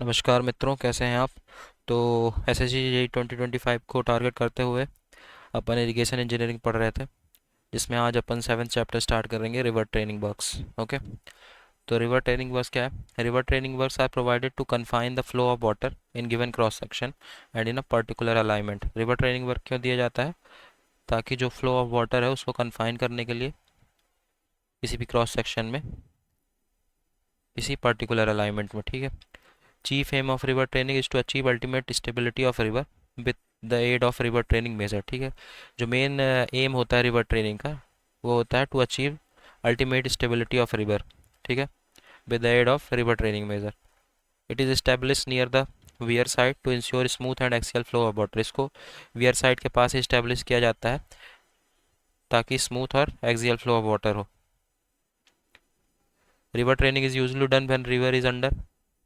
नमस्कार मित्रों, कैसे हैं आप। तो एसएससी जेईई 2025 को टारगेट करते हुए अपन इरिगेशन इंजीनियरिंग पढ़ रहे थे, जिसमें आज अपन 7th चैप्टर स्टार्ट करेंगे, रिवर ट्रेनिंग वर्क्स। ओके। तो रिवर ट्रेनिंग वर्क्स क्या है? River training works are provided to confine the flow of water in given cross section and in a particular alignment. River training work क्यों दिया जाता है? ताकि जो फ्लो ऑफ वाटर है उसको कन्फाइन करने के लिए किसी भी क्रॉस सेक्शन में, किसी पर्टिकुलर अलाइनमेंट में। ठीक है। Chief aim of river training is to achieve ultimate stability of river with the aid of river training measure। ठीक है। जो मेन एम होता है रिवर ट्रेनिंग का, वो होता है to achieve ultimate stability of river. ठीक है। With the aid of river training measure, it is establish near the weir side to ensure smooth and axial flow of water. इसको weir side के पास establish किया जाता है ताकि smooth और एक्सियल फ्लो ऑफ वाटर हो। River training is usually done when river is under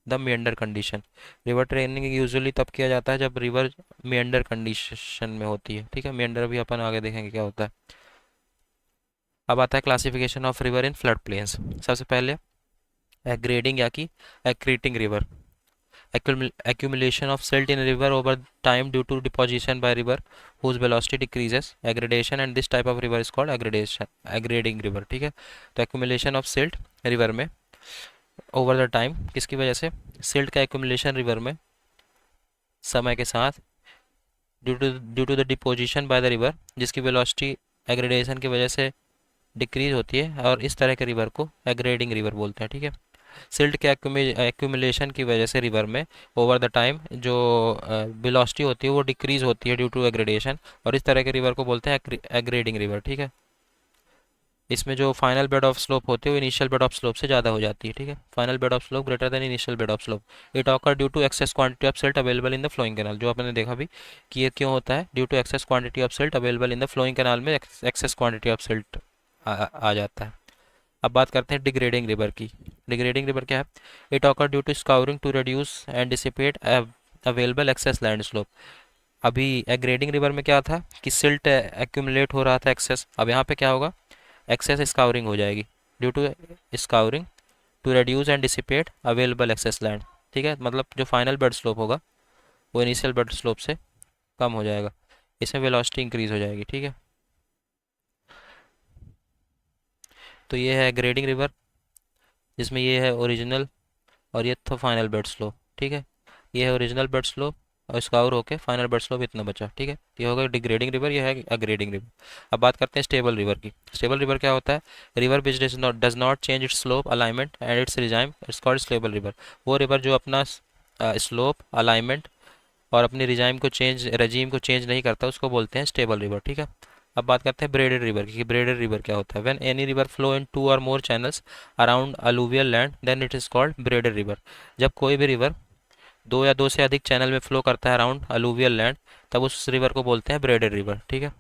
the meander condition. River training usually तब किया जाता है जब रिवर मेंडर कंडीशन में होती है। ठीक है। मेंडर भी अपन आगे देखेंगे क्या होता है। अब आता है classification of river in flood plains. सबसे पहले एग्रेडिंग या कि एक्रीटिंग river. accumulation of silt in a river over time due to deposition by river whose velocity decreases, aggradation, and this type of river is called aggrading river। ठीक है। तो accumulation of silt river में over the time, किसकी वजह से? Silt का accumulation river में समय के साथ, due to the deposition by the river, जिसकी वेलोसिटी एग्रेडेशन की वजह से डिक्रीज होती है, और इस तरह के रिवर को एग्रेडिंग रिवर बोलते हैं। ठीक है। सिल्ट के एक्यूमुलेशन की वजह से रिवर में ओवर द टाइम जो वेलोसिटी होती है वो डिक्रीज होती है ड्यू टू एग्रेडेशन, और इस तरह के रिवर को बोलते हैं एग्रेडिंग रिवर। ठीक है। इसमें जो फाइनल बेड ऑफ स्लोप होती है वो इनिशियल बेड ऑफ स्लोप से ज़्यादा हो जाती है। ठीक है। Final bed of slope greater than initial bed of slope. It occur due to excess quantity of silt available in the flowing canal. जो आपने देखा भी कि ये क्यों होता है, due to excess quantity of silt available in the flowing canal में एक्सेस क्वांटिटी ऑफ सिल्ट आ जाता है। अब बात करते हैं डिग्रेडिंग रिवर की। डिग्रेडिंग रिवर क्या है? It occur due to scouring to reduce and dissipate available excess land slope. अभी एग्रेडिंग रिवर में क्या था कि सिल्ट एक्यूमुलेट हो रहा था एक्सेस, अब यहाँ पे क्या होगा? एक्सेस स्काउरिंग हो जाएगी due to scouring to reduce and dissipate available excess land. ठीक है। मतलब जो फाइनल बेड स्लोप होगा वो इनिशियल बेड स्लोप से कम हो जाएगा, इसमें वेलोसिटी इंक्रीज हो जाएगी। ठीक है। तो ये है ग्रेडिंग रिवर, जिसमें ये है ओरिजिनल और ये था फाइनल बेड स्लोप। ठीक है। ये है ओरिजिनल बेड स्लोप और स्काउर होके फाइनल बेड स्लोप इतना बचा। ठीक है। ये होगा डिग्रेडिंग रिवर, ये है अग्रेडिंग रिवर। अब बात करते हैं स्टेबल रिवर की। स्टेबल रिवर क्या होता है? River which does not change it's slope alignment and it's regime, it's called stable river. वो रिवर जो अपना स्लोप अलाइनमेंट और अपनी रजीम को चेंज नहीं करता, उसको बोलते हैं स्टेबल रिवर। ठीक है। अब बात करते हैं ब्रेडेड रिवर की। ब्रेडेड रिवर क्या होता है? When any river flow in two और more channels around alluvial land then it is called braided river. जब कोई भी रिवर दो या दो से अधिक चैनल में फ्लो करता है अराउंड अलूवियल लैंड, तब उस रिवर को बोलते हैं ब्रेडेड रिवर। ठीक है।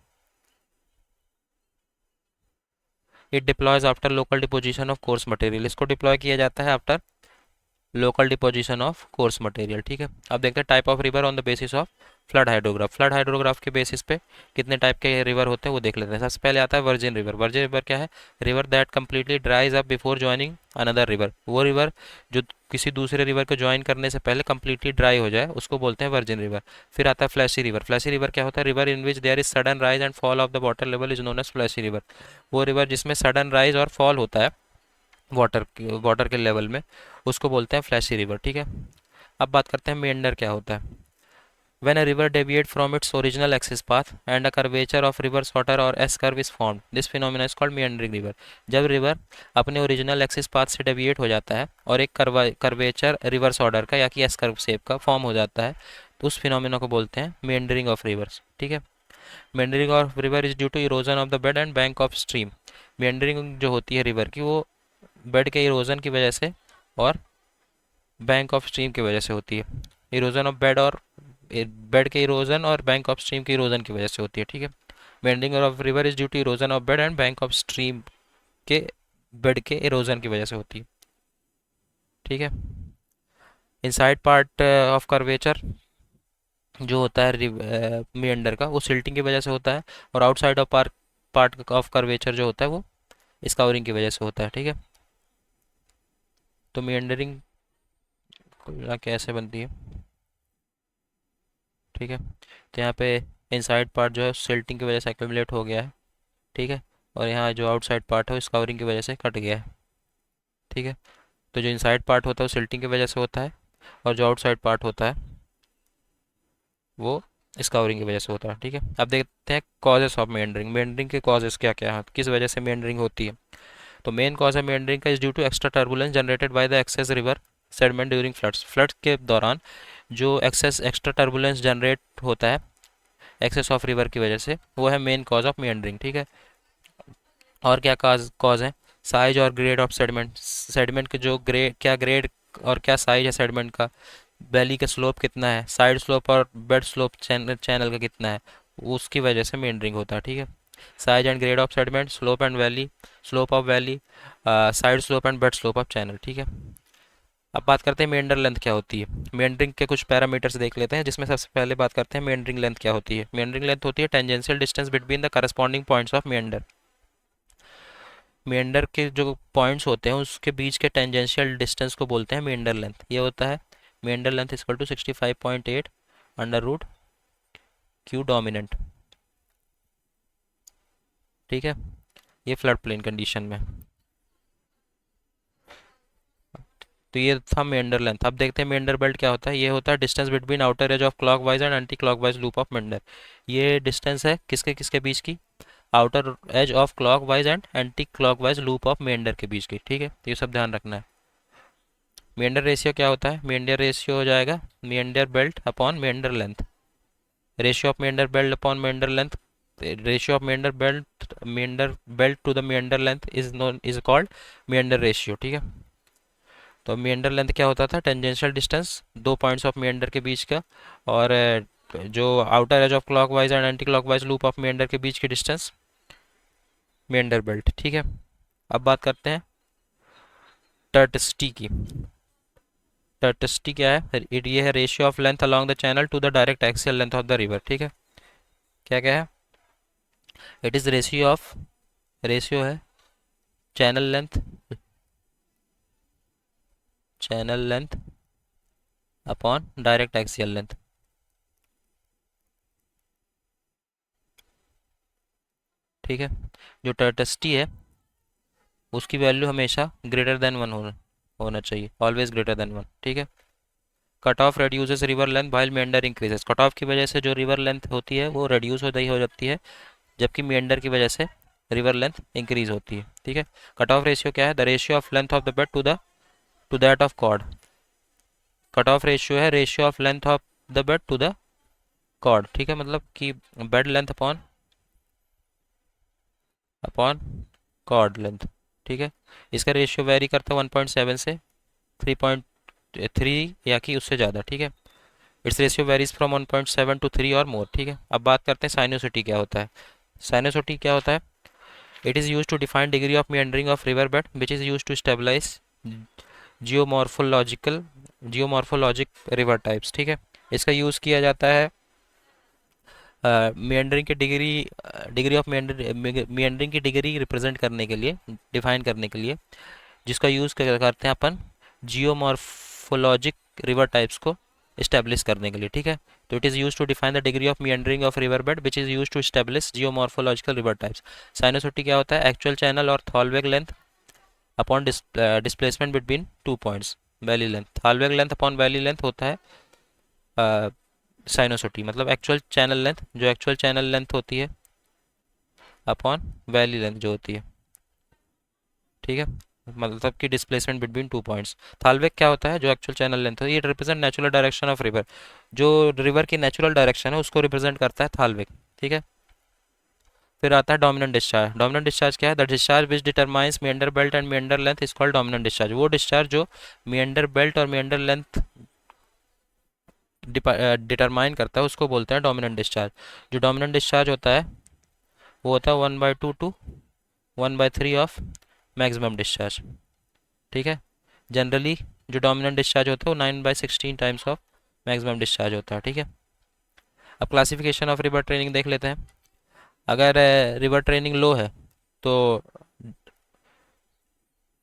It deploys after local deposition of coarse material. इसको डिप्लॉय किया जाता है after local deposition of coarse material. ठीक है। अब देखते हैं type of river on the basis of flood hydrograph. Flood hydrograph के बेसिस पे कितने टाइप के रिवर होते हैं वो देख लेते हैं। सबसे पहले आता है वर्जिन रिवर। वर्जिन रिवर क्या है? River that completely ड्राइज up before joining another river. वो रिवर जो किसी दूसरे रिवर को ज्वाइन करने से पहले कम्प्लीटली ड्राई हो जाए, उसको बोलते हैं वर्जिन रिवर। फिर आता है फ्लैशी रिवर। फ्लैशी रिवर क्या होता है? River in which there is sudden rise and fall of the water level is known as flashy river. वो रिवर जिसमें सडन राइज और फॉल होता है वाटर के लेवल में, उसको बोलते हैं फ्लैशी रिवर। ठीक है। अब बात करते हैं मेंडर क्या होता है। When a river deviates from its original axis path and a curvature of reverse water or S curve is formed, this phenomenon is called meandering river। जब रिवर अपने ओरिजिनल एक्सिस पाथ से डेविएट हो जाता है और एक curvature reverse order का या कि एस कर्व शेप का फॉर्म हो जाता है, तो उस फिनोमिना को बोलते हैं मेंडरिंग ऑफ रिवर्स। ठीक है। Meandering of river is due to erosion of the bed and bank of stream. Meandering जो होती है रिवर की, वो बेड के इरोजन की वजह से और बैंक ऑफ स्ट्रीम की वजह से होती है। इरोजन ऑफ बेड और बेड के इरोजन और बैंक ऑफ स्ट्रीम के इरोजन की वजह से होती है। ठीक है। Bending of river is due to erosion of bed and bank of stream के बेड के इरोजन की वजह से होती है। ठीक है। इनसाइड पार्ट ऑफ कर्वेचर जो होता है मियंडर का, वो सिल्टिंग की वजह से होता है, और outside of part of curvature जो होता है वो स्काउरिंग की वजह से होता है। ठीक है। तो मियंडरिंग कुल मिला के ऐसे बनती है, ठीक है। तो यहाँ पे इनसाइड पार्ट जो है सिल्टिंग की वजह से एक्यूमुलेट हो गया है, ठीक है। और यहाँ जो आउटसाइड पार्ट है वो कवरिंग की वजह से कट गया है, ठीक है। तो जो इनसाइड पार्ट होता है वो सिल्टिंग की वजह से होता है, और जो आउटसाइड पार्ट होता है वो स्काउरिंग की वजह से होता है, ठीक है। अब देखते हैं कॉजेस ऑफ मेंडरिंग। मेंडरिंग के कॉजेस क्या क्या हैं, किस वजह से मेंडरिंग होती है। तो मेन कॉज है मेंडरिंग का is due to extra turbulence generated by the excess river sediment during floods. Floods के दौरान जो एक्स्ट्रा टर्बुलेंस जनरेट होता है एक्सेस ऑफ रिवर की वजह से, वो है मेन कॉज ऑफ मेंडरिंग, ठीक है। और क्या कॉज है, साइज और ग्रेड ऑफ सेडमेंट। सेडमेंट के जो ग्रेड और क्या साइज है सेडमेंट का, वैली का स्लोप कितना है, साइड स्लोप और बेड स्लोप चैनल का कितना है, उसकी वजह से मेंडरिंग होता है, ठीक है। Size and grade of sediment, slope and valley, slope of valley, side slope and bed slope of channel, ठीक है। अब बात करते हैं मेंडर लेंथ क्या होती है। मेंडरिंग के कुछ पैरामीटर्स देख लेते हैं, जिसमें सबसे पहले बात करते हैं मेंडरिंग लेंथ क्या होती है। मेंडरिंग लेंथ होती है tangential distance between the corresponding points of meander. Meander के जो पॉइंट्स होते हैं उसके बीच के टेंजेंशियल डिस्टेंस को बोलते हैं मेंडर लेंथ। ये होता है meander length equal to 65.8 under root Q dominant, ठीक है। ये फ्लड प्लेन कंडीशन में। तो ये था मेंडर लेंथ। अब देखते हैं मेंडर बेल्ट क्या होता है। ये होता है distance between outer edge of clockwise and anti clockwise loop of meander. ये डिस्टेंस है किसके किसके बीच की, outer edge of clockwise and anti clockwise loop of meander के बीच की, ठीक है। तो ये सब ध्यान रखना है। मेंडर रेशियो क्या होता है, मेंडर रेशियो हो जाएगा meander belt upon meander length. Ratio of meander belt upon meander length, ratio of meander belt to the meander length is called meander ratio, ठीक है। तो मेंडर लेंथ क्या होता था, टेंजेंशियल डिस्टेंस दो पॉइंट्स ऑफ मेंडर के बीच का, और जो outer edge of clockwise and anti clockwise loop of meander के बीच की डिस्टेंस मेंडर बेल्ट, ठीक है। अब बात करते हैं टर्टिसिटी की। टर्टिसिटी क्या है, ये है ratio of length along the channel to the direct axial length of the river, ठीक है। क्या क्या है, इट इज रेशियो है channel length upon direct axial length, ठीक है। जो टर्टिसिटी है उसकी वैल्यू हमेशा ग्रेटर देन 1 होना चाहिए, ऑलवेज ग्रेटर देन 1, ठीक है। Cut off reduces river length while meander increases. Cut off की वजह से जो रिवर लेंथ होती है वो रेड्यूस हो जाती है, जबकि मेंडर की वजह से रिवर लेंथ इंक्रीज होती है, ठीक है। कट ऑफ रेशियो क्या है, the ratio of length of the bed to that of chord. Cut off ratio है ratio of length of the bed to the chord, ठीक है। मतलब कि bed length upon upon chord length, ठीक है। इसका रेशियो वेरी करता है 1.7 से 3.3 या कि उससे ज़्यादा, ठीक है। It's ratio varies from 1.7 to 3 और मोर, ठीक है। अब बात करते हैं साइनोसिटी क्या होता है। साइनोसिटी क्या होता है, it is use to define degree of meandering of river bed which is use to stabilize geomorphological geomorphologic river types, ठीक है। इसका यूज़ किया जाता है meandering की डिग्री ऑफ meandering की डिग्री रिप्रेजेंट करने के लिए, डिफाइन करने के लिए, जिसका यूज़ करते हैं अपन जियोमॉर्फोलॉजिक रिवर टाइप्स को इस्टेब्लिश करने के लिए, ठीक है। तो it is use to define the degree of meandering of river bed which is use to establish geomorphological river types. Sinuosity क्या होता है, एक्चुअल चैनल और thalweg length upon displacement between 2 points, valley length. Thalweg length upon valley length होता है sinuosity, मतलब actual channel length, जो actual channel length होती है अपॉन वैली लेंथ जो होती है, ठीक है। मतलब कि डिस्प्लेसमेंट बिटवीन 2 पॉइंट्स। थालवेग क्या होता है, जो एक्चुअल चैनल लेंथ है, ये represent natural direction of river. जो रिवर की नेचुरल डायरेक्शन है उसको रिप्रेजेंट करता है थालवेग, ठीक है। फिर आता है डोमिनेंट डिस्चार्ज। डोमिनेंट डिस्चार्ज क्या है, the discharge which determines meander belt and meander length is called dominant discharge. वो डिस्चार्ज जो मेंडर बेल्ट और मेंडर लेंथ डिटरमाइन करता है उसको बोलते हैं डोमिनेंट डिस्चार्ज। जो डोमिनेंट डिस्चार्ज होता है वो होता है 1/2 टू 1/3 ऑफ मैक्सिमम डिस्चार्ज, ठीक है। जनरली जो डोमिनेंट डिस्चार्ज होता है वो 9/16 टाइम्स ऑफ मैक्सिमम डिस्चार्ज होता है, ठीक है। अब क्लासिफिकेशन ऑफ रिवर ट्रेनिंग देख लेते हैं। अगर रिवर ट्रेनिंग लो है तो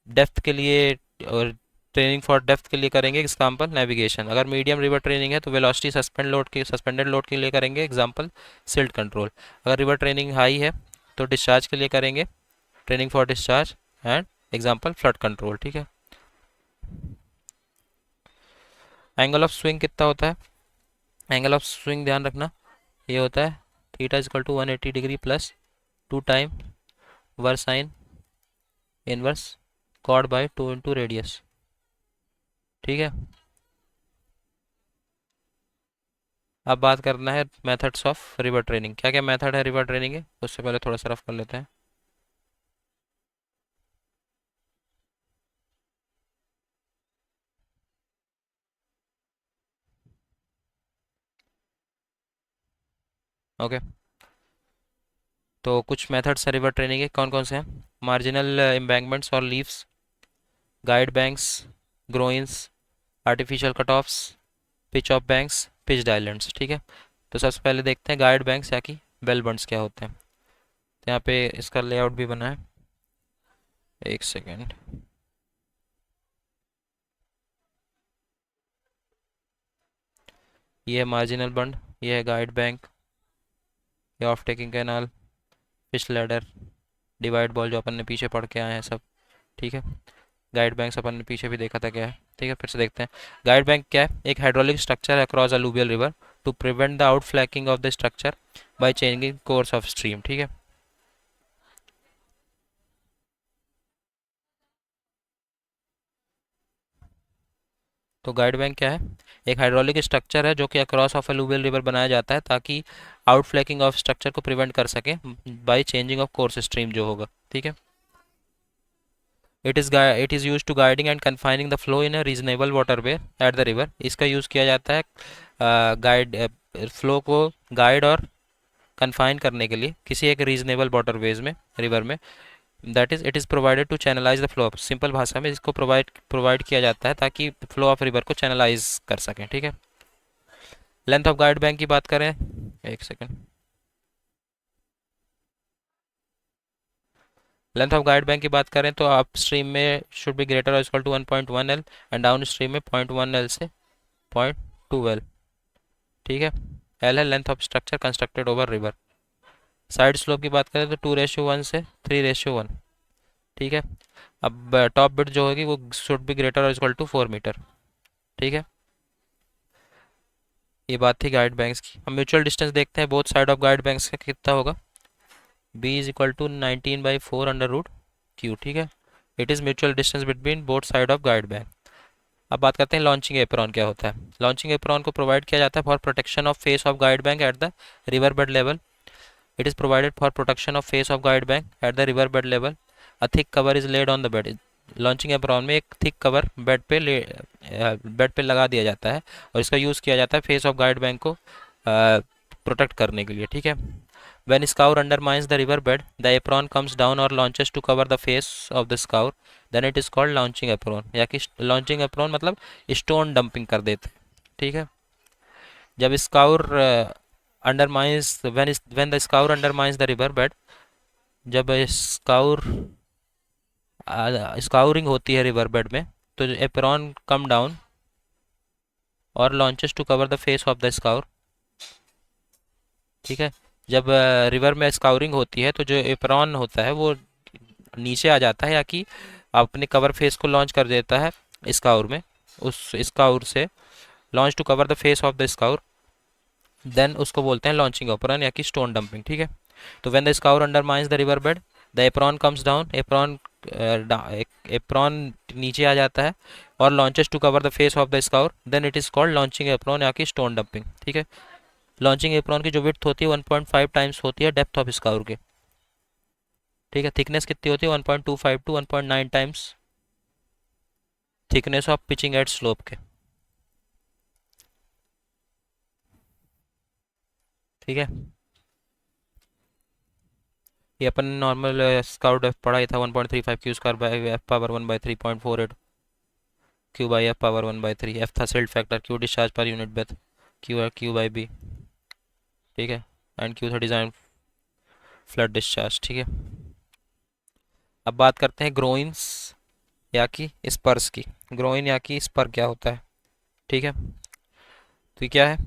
डेप्थ के लिए और ट्रेनिंग फॉर डेप्थ के लिए करेंगे एग्जाम्पल नेविगेशन। अगर मीडियम रिवर ट्रेनिंग है तो वेलोसिटी सस्पेंडेड लोड के लिए करेंगे एग्जाम्पल सिल्ट कंट्रोल। अगर रिवर ट्रेनिंग हाई है तो डिस्चार्ज के लिए करेंगे training for discharge and example flood control. ठीक है। एंगल ऑफ स्विंग कितना होता है? एंगल ऑफ स्विंग ध्यान रखना, ये होता है theta is equal to 180 degree plus 2 time versine inverse कॉड बाय 2 इंटू रेडियस। ठीक है। अब बात करना है मेथड्स ऑफ रिवर ट्रेनिंग। क्या क्या मेथड है रिवर ट्रेनिंग के, उससे पहले थोड़ा सा रफ कर लेते हैं। ओके, तो कुछ मेथड्स हैं रिवर ट्रेनिंग के, कौन कौन से हैं? मार्जिनल एम्बैंकमेंट्स और levees, guide banks, groynes, artificial cut offs, pitch of banks, pitched islands. ठीक है। तो सबसे पहले देखते हैं गाइड बैंक्स या कि बेल बंड्स क्या होते हैं। तो यहाँ पे इसका लेआउट भी बना है, एक सेकेंड। ये है मार्जिनल बंड, ये है गाइड बैंक, ये of taking canal, fish ladder, divide ball जो अपन ने पीछे पढ़ के आए हैं सब। ठीक है। गाइड बैंक्स अपन ने पीछे भी देखा था क्या है। ठीक है, फिर से देखते हैं। गाइड बैंक क्या है? एक hydraulic structure across alluvial river to prevent the outflanking of the structure by changing course of stream. ठीक है। तो गाइड बैंक क्या है? एक हाइड्रोलिक स्ट्रक्चर है जो कि अक्रॉस ऑफ अलूवियल रिवर बनाया जाता है ताकि आउटफ्लैकिंग ऑफ स्ट्रक्चर को प्रिवेंट कर सके by changing of course stream जो होगा। ठीक है। It is use to guiding and confining the flow in a reasonable waterway at the river. इसका यूज़ किया जाता है गाइड फ्लो को गाइड और कन्फाइन करने के लिए किसी एक रीजनेबल वाटरवेज में, रिवर में। That is it is provided to channelise the flow of, simple भाषा में इसको प्रोवाइड किया जाता है ताकि फ्लो ऑफ रिवर को चैनलाइज कर सकें। ठीक है। लेंथ ऑफ गाइड बैंक की बात करें, एक second. Length of guide bank की बात करें तो अप स्ट्रीम में शुड बी ग्रेटर और equal to 1.1 L and downstream में 0.1 एल से 0.2 एल। ठीक है। एल है length of structure constructed over river. Side slope की बात करें तो 2:1 से 3:1। ठीक है। अब टॉप बिट जो होगी वो शुड बी ग्रेटर और इक्वल टू 4 मीटर। ठीक है। ये बात थी गाइड बैंक्स की। हम म्यूचुअल डिस्टेंस देखते हैं both side of guide banks का कितना होगा। B is equal to 19/4 √Q। ठीक है। It is mutual distance between both side of guide bank. अब बात करते हैं लॉन्चिंग एप्रॉन क्या होता है। लॉन्चिंग एप्रॉन को प्रोवाइड किया जाता है for protection of face of guide bank at the river bed level. It is provided for protection of face of guide bank at the river bed level. A thick cover is laid on the bed. Launching apron में एक thick cover bed पे लगा दिया जाता है और इसका use किया जाता है फेस ऑफ गाइड बैंक को प्रोटेक्ट करने के लिए। ठीक है। When scour undermines the river bed, the apron comes down or launches to cover the face of the scour. Then it is called launching apron। या कि launching apron मतलब stone dumping कर देते हैं। ठीक है। जब scour undermines when the scour undermines the river bed, जब स्काउरिंग होती है रिवर बेड में तो एप्रॉन कम डाउन और launches to cover the face of the scour. ठीक है। जब रिवर में स्काउरिंग होती है तो जो एप्रॉन होता है वो नीचे आ जाता है या कि अपने कवर फेस को लॉन्च कर देता है स्काउर में, उस स्काउर से launch to cover the face of the scour, then उसको बोलते हैं लॉन्चिंग एप्रॉन या कि स्टोन डंपिंग। ठीक है। तो when the scour undermines the river bed, the apron comes down, apron नीचे आ जाता है और launches to cover the face of the scour, then it is called launching apron या कि स्टोन डंपिंग। ठीक है। लॉन्चिंग एप्रॉन की जो विड्थ होती है 1.5 टाइम्स होती है डेप्थ ऑफ स्काउर के। ठीक है। थिकनेस कितनी होती है? 1.25 to 1.9 times thickness of pitching at slope के। ठीक है। ये अपन नॉर्मल स्काउट एफ पढ़ा ही था, 1.35 Q square by F power 1/3.48 Q by F power 1/3। F था silt factor, Q discharge per unit breadth, Q by B. ठीक है। एंड क्यू था डिज़ाइन फ्लड डिस्चार्ज। ठीक है। अब बात करते हैं ग्रोइंस या कि स्पर्स की। ग्रोइन या कि स्पर क्या होता है, ठीक है। तो ये क्या है?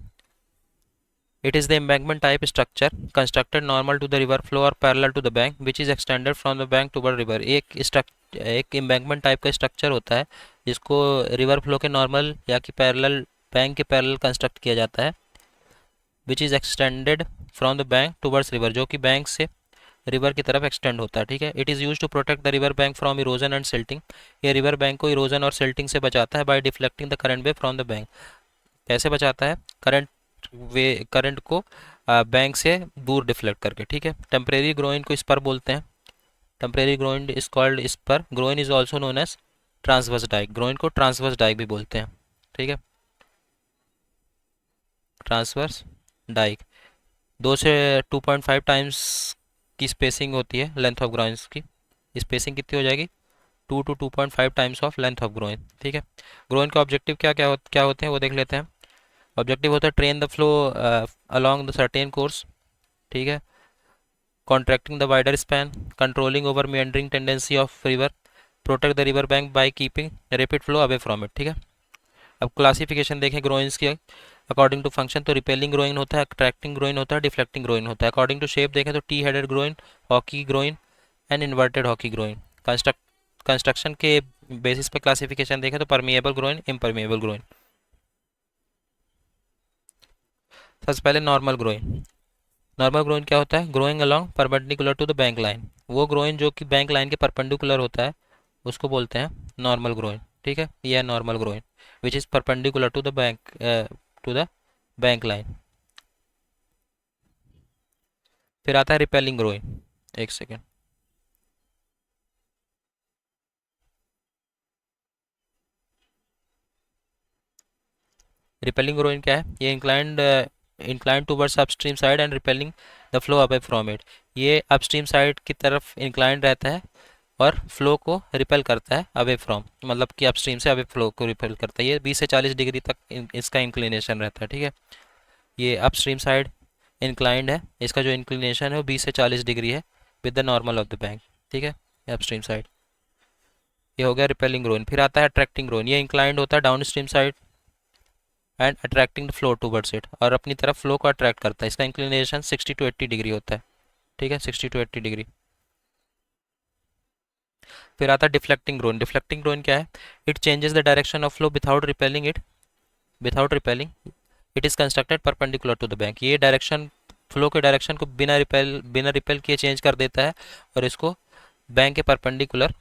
It is the embankment type structure constructed normal to the river flow और parallel to the bank which is extended from the bank toward river. एक एम्बैंकमेंट टाइप का स्ट्रक्चर होता है जिसको रिवर फ्लो के नॉर्मल या कि पैरेलल, बैंक के पैरेलल कंस्ट्रक्ट किया जाता है। Which is extended from the bank towards river, जो कि बैंक से रिवर की तरफ एक्सटेंड होता है, ठीक है। It is use to protect the river bank from erosion and silting. ये रिवर बैंक को इरोजन और सिल्टिंग से बचाता है by deflecting the current way from the bank. कैसे बचाता है? करंट को बैंक से दूर डिफ्लेक्ट करके, ठीक है। टेम्परेरी ग्रोइन को स्पर बोलते हैं। Temporary groyne is called spur. Groyne is also known as transverse dyke. Groyne को ट्रांसवर्स डाइक भी बोलते हैं, ठीक है। ट्रांसवर्स डाइक 2 से 2.5 टाइम्स की स्पेसिंग होती है लेंथ ऑफ ग्रोइंस की। स्पेसिंग कितनी हो जाएगी? 2 to 2.5 times of length of groin, ठीक है। ग्रोइन का ऑब्जेक्टिव क्या होते हैं वो देख लेते हैं। ऑब्जेक्टिव होता है train the flow along the certain course, ठीक है। Contracting the wider span, controlling over meandering tendency of river, protect the river bank by keeping rapid flow away from it, ठीक है। अब क्लासिफिकेशन देखें ग्रोइंस की according to function. तो repelling groin होता है, अट्रैक्टिंग ग्रोइन होता है, डिफ्लेक्टिंग ग्रोइन होता है। अकॉर्डिंग टू शेप देखें तो T headed groin, hockey groin and inverted hockey groin. Construction के बेसिस पे क्लासिफिकेशन देखें तो परमिएबल ग्रोइन, इम्परमिएबल ग्रोइन। सबसे पहले नॉर्मल ग्रोइन। नॉर्मल ग्रोइन क्या होता है? Groyne along perpendicular to the bank line. वो ग्रोइन जो कि बैंक लाइन के परपेंडिकुलर होता है उसको बोलते हैं नॉर्मल ग्रोइन, ठीक है। यह है normal groyne which is perpendicular to the bank line. फिर आता है रिपेलिंग ग्रोइन। एक सेकेंड। रिपेलिंग ग्रोइन क्या है? ये inclined towards upstream side and repelling the flow away from it. ये अपस्ट्रीम साइड की तरफ इंक्लाइंड रहता है और फ्लो को रिपेल करता है अवे फ्रॉम, मतलब कि अपस्ट्रीम से अवे फ्लो को रिपेल करता है। ये 20 से 40 डिग्री तक इसका इंक्लिनेशन रहता है, ठीक है। ये अपस्ट्रीम साइड इंक्लाइंड है, इसका जो इंक्लिनेशन है वो 20 से 40 डिग्री है with the normal of the bank, ठीक है। अपस्ट्रीम साइड ये हो गया रिपेलिंग ग्रोइन। फिर आता है अट्रैक्टिंग ग्रोइन। ये इंक्लाइंड होता है down stream side and attracting the flow towards it, और अपनी तरफ फ्लो को अट्रैक्ट करता है। इसका इंक्लिनेशन 60 to 80 डिग्री होता है, ठीक है, 60 to 80 डिग्री। फिर आता है डिफ्लेक्टिंग ग्रोइन। डिफ्लेक्टिंग ग्रोइन क्या है? It changes the direction of flow without repelling it is constructed perpendicular to the bank. ये डायरेक्शन, फ्लो के डायरेक्शन को बिना रिपेल किए चेंज कर देता है और इसको बैंक के परपेंडिकुलर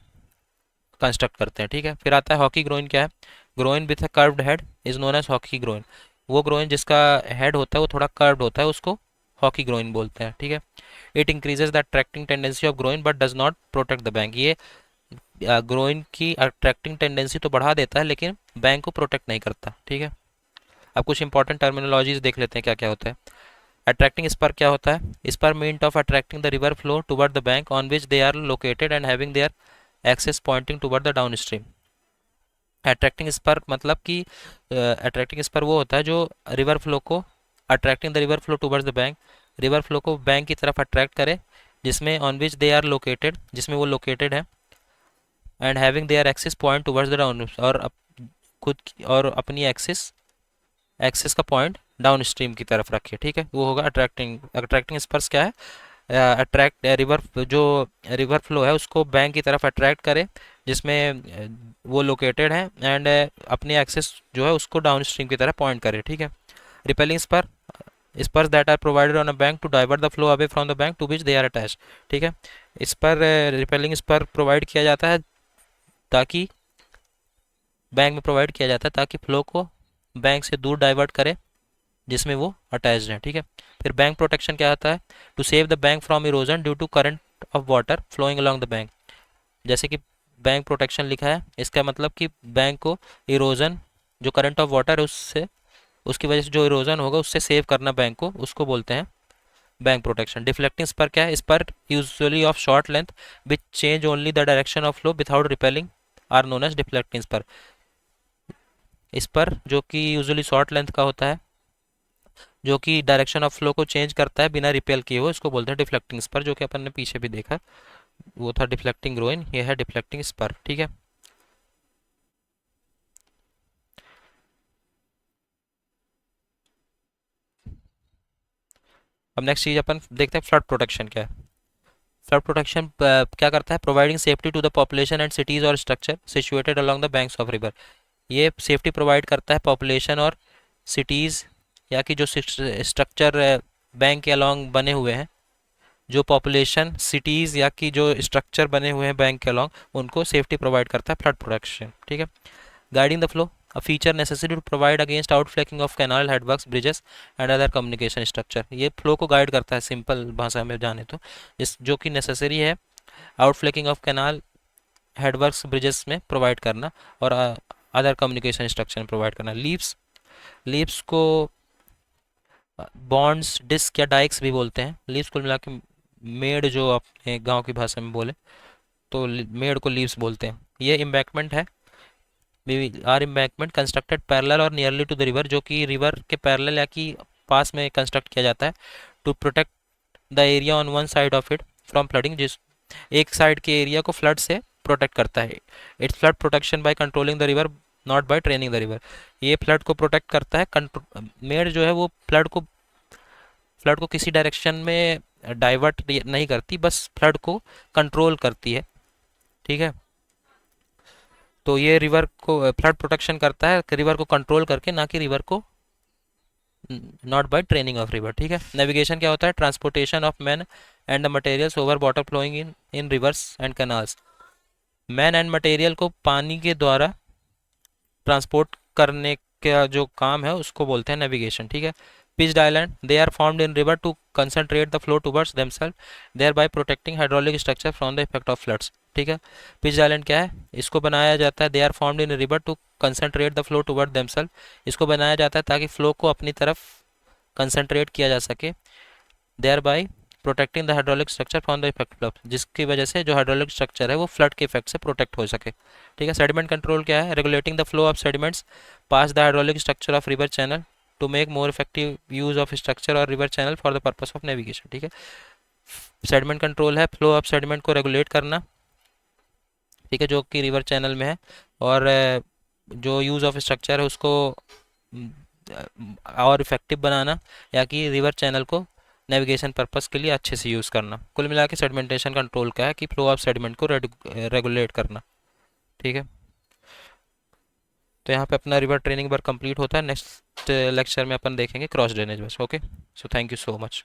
कंस्ट्रक्ट करते हैं, ठीक है। फिर आता है हॉकी ग्रोइन। क्या है? Groyne with a curved head is known as hockey groyne. वो ग्रोइन जिसका हेड होता है वो थोड़ा कर्व्ड होता है उसको हॉकी ग्रोइन बोलते हैं, ठीक है। It increases the attracting tendency of groin but does not protect the bank. ये ग्रोइन की अट्रैक्टिंग टेंडेंसी तो बढ़ा देता है लेकिन बैंक को प्रोटेक्ट नहीं करता, ठीक है। अब कुछ इंपॉर्टेंट टर्मिनोलॉजीज देख लेते हैं क्या क्या होता है। अट्रैक्टिंग स्पर क्या होता है? Spur mean of attracting the river flow toward the bank on which they are located and having their axes pointing toward the downstream. Attracting spur मतलब कि अट्रैक्टिंग स्पर वो होता है जो रिवर फ्लो को, attracting the river flow towards the bank, river flow को bank की तरफ अट्रैक्ट करे जिसमें on which they are located, जिसमें वो लोकेटेड है, and having their axis point towards the down, और अपनी एक्सिस का पॉइंट डाउन स्ट्रीम की तरफ रखे, ठीक है। वो होगा अट्रैक्टिंग। अट्रैक्टिंग स्पर्स क्या है? अट्रैक्ट रिवर, जो रिवर फ्लो है उसको बैंक की तरफ अट्रैक्ट करे जिसमें वो लोकेटेड है, एंड अपनी एक्सेस जो है उसको डाउन स्ट्रीम की तरफ पॉइंट करे, ठीक है। Repelling spurs that are provided on a bank to divert the flow away from the bank to which they are attach, ठीक है। इस पर रिपेलिंग स्पर प्रोवाइड किया जाता है ताकि बैंक में प्रोवाइड किया जाता है ताकि फ्लो को बैंक से दूर डाइवर्ट करे जिसमें वो अटैच्ड है, ठीक है। फिर बैंक प्रोटेक्शन क्या आता है? To save the bank from erosion due to current of water flowing along the bank. जैसे कि बैंक प्रोटेक्शन लिखा है, इसका मतलब कि बैंक को इरोजन, जो करंट ऑफ वाटर है उससे, उसकी वजह से जो इरोजन होगा उससे सेव करना बैंक को, उसको बोलते हैं बैंक प्रोटेक्शन। डिफ्लेक्टिंग स्पर क्या है? Spur usually of short length which change only the direction of flow without repelling are known as deflecting spur. Spur जो कि यूजुअली शॉर्ट लेंथ का होता है, जो कि डायरेक्शन ऑफ फ्लो को चेंज करता है बिना रिपेल किए हुए, इसको बोलते हैं डिफ्लेक्टिंग स्पर, जो कि अपन ने पीछे भी देखा वो था डिफ्लेक्टिंग ग्रोइन, ये है डिफ्लेक्टिंग स्पर, ठीक है। अब नेक्स्ट चीज़ अपन देखते हैं फ्लड प्रोटेक्शन क्या है। फ्लड प्रोटेक्शन क्या करता है, providing safety to the population and cities और structure situated along the banks of river. ये सेफ्टी प्रोवाइड करता है पॉपुलेशन और सिटीज़ या कि जो स्ट्रक्चर बैंक के अलॉन्ग बने हुए हैं, जो पॉपुलेशन सिटीज़ या कि जो स्ट्रक्चर बने हुए हैं बैंक के अलॉन्ग, उनको सेफ्टी प्रोवाइड करता है फ्लड प्रोटेक्शन, ठीक है। Guiding the flow, a feature necessary to provide against outflanking of canal, headworks, bridges and other communication structure. ये फ्लो को गाइड करता है, सिंपल भाषा में जाने तो, जिस जो कि नेसेसरी है आउटफ्लैकिंग ऑफ कैनाल, हेडवर्क्स, ब्रिजेस में प्रोवाइड करना और अदर कम्युनिकेशन स्ट्रक्चर में प्रोवाइड करना। लीव्स, लीव्स को बॉन्ड्स, डिस्क या डाइक्स भी बोलते हैं। लीव्स कुल मिला के मेड, जो अपने गांव की भाषा में बोले तो मेड को लीव्स बोलते हैं। ये इम्बैंकमेंट है, आर इम्बैंकमेंट कंस्ट्रक्टेड पैरेलल और नियरली टू द रिवर, जो कि रिवर के पैरेलल या कि पास में कंस्ट्रक्ट किया जाता है, to protect the area on one side of it from flooding, जिस एक साइड के एरिया को फ्लड से प्रोटेक्ट करता है। It's flood protection by controlling the river not by training the river. ये फ्लड को प्रोटेक्ट करता है, मेड जो है वो फ्लड को किसी डायरेक्शन में डाइवर्ट नहीं करती, बस फ्लड को कंट्रोल करती है, ठीक है। तो ये रिवर को फ्लड प्रोटेक्शन करता है, रिवर को कंट्रोल करके, ना कि रिवर को, not by training of river, ठीक है। नेविगेशन क्या होता है, transportation of man and the materials over water flowing in rivers and canals. Man and material को पानी के द्वारा ट्रांसपोर्ट करने का जो काम है उसको बोलते हैं नेविगेशन, ठीक है। Pitched island, they are formed in river to concentrate the flow towards themself, thereby protecting hydraulic structure from the effect of floods, ठीक है। पिच्ड आइलैंड क्या है, इसको बनाया जाता है, they are formed in river to concentrate the flow toward themself, इसको बनाया जाता है ताकि फ्लो को अपनी तरफ कंसंट्रेट किया जा सके, thereby protecting the hydraulic structure from the effect of, जिसकी वजह से जो हाइड्रोलिक स्ट्रक्चर है वो फ्लड के इफेक्ट से प्रोटेक्ट हो सके, ठीक है। सेडिमेंट कंट्रोल क्या है, regulating the flow of sediments pass the hydraulic structure of river channel to make more effective use of structure और river channel for the purpose of navigation, ठीक है। सेडिमेंट कंट्रोल है फ्लो ऑफ सेडिमेंट को regulate करना, ठीक है, जो कि रिवर चैनल में है, और जो यूज़ ऑफ स्ट्रक्चर है उसको और इफेक्टिव बनाना, या कि रिवर चैनल को नेविगेशन पर्पस के लिए अच्छे से यूज़ करना। कुल मिला के सेडिमेंटेशन कंट्रोल का है कि फ्लो ऑफ सेडिमेंट को रेगुलेट करना, ठीक है। तो यहाँ पे अपना रिवर ट्रेनिंग वर्क कंप्लीट होता है। नेक्स्ट लेक्चर में अपन देखेंगे क्रॉस ड्रेनेज बस। Okay, so thank you so much.